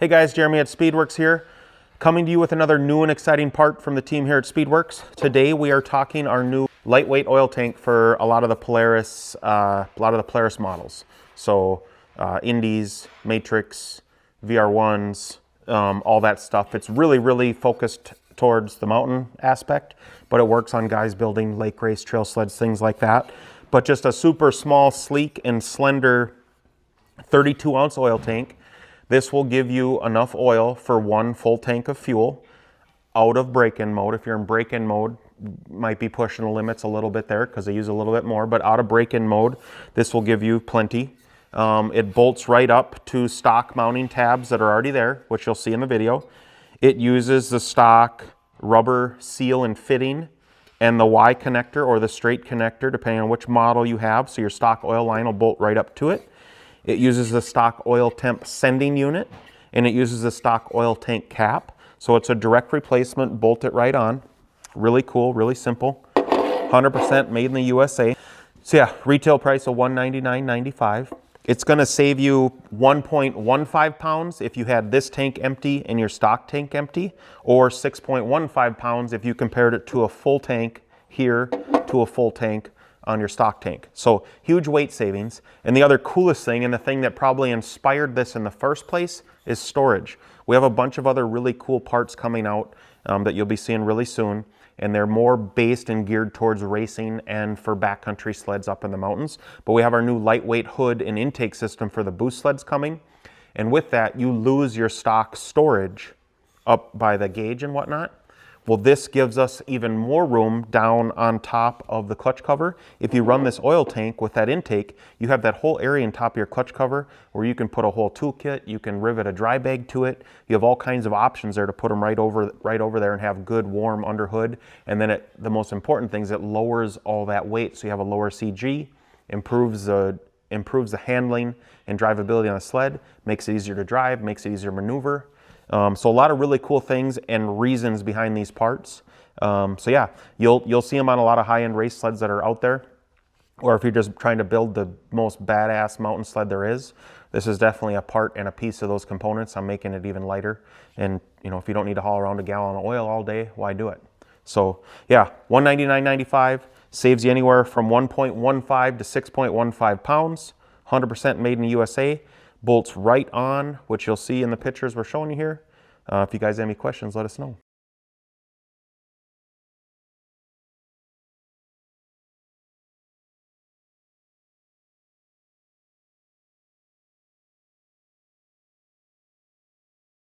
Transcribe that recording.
Hey guys, Jeremy at Speedwerx here, coming to you with another new and exciting part from the team here at Speedwerx. Today we are talking our new lightweight oil tank for a lot of the Polaris models. So Indies, Matryx, VR1s, all that stuff. It's really focused towards the mountain aspect, but it works on guys building lake race, trail sleds, things like that. But just a super small, sleek, and slender 32-ounce oil tank. This will give you enough oil for one full tank of fuel out of break-in mode. If you're in break-in mode, might be pushing the limits a little bit there because they use a little bit more, but out of break-in mode, this will give you plenty. It bolts right up to stock mounting tabs that are already there, which you'll see in the video. It uses the stock rubber seal and fitting and the Y connector or the straight connector, depending on which model you have, so your stock oil line will bolt right up to it. It uses the stock oil temp sending unit, and it uses the stock oil tank cap. So it's a direct replacement, bolt it right on. Really cool, really simple. 100% made in the USA. So yeah, retail price of $199.95. It's gonna save you 1.15 pounds if you had this tank empty and your stock tank empty, or 6.15 pounds if you compared it to a full tank here to a full tank on your stock tank. So huge weight savings. And the other coolest thing, and the thing that probably inspired this in the first place, is storage. We have a bunch of other really cool parts coming out that you'll be seeing really soon, and they're more based and geared towards racing and for backcountry sleds up in the mountains. But we have our new lightweight hood and intake system for the boost sleds coming. And with that, you lose your stock storage up by the gauge and whatnot. Well, this gives us even more room down on top of the clutch cover. If you run this oil tank with that intake, you have that whole area on top of your clutch cover where you can put a whole toolkit, you can rivet a dry bag to it. You have all kinds of options there to put them right over there and have good warm under hood. And then the most important thing is it lowers all that weight, so you have a lower CG, improves the handling and drivability on the sled, makes it easier to drive, makes it easier to maneuver. So a lot of really cool things and reasons behind these parts. So yeah, you'll see them on a lot of high-end race sleds that are out there. Or if you're just trying to build the most badass mountain sled there is, this is definitely a part and a piece of those components. I'm making it even lighter. And you know, if you don't need to haul around a gallon of oil all day, why do it? So yeah, $199.95 saves you anywhere from 1.15 to 6.15 pounds, 100% made in the USA. Bolts right on, which you'll see in the pictures we're showing you here. If you guys have any questions, let us know.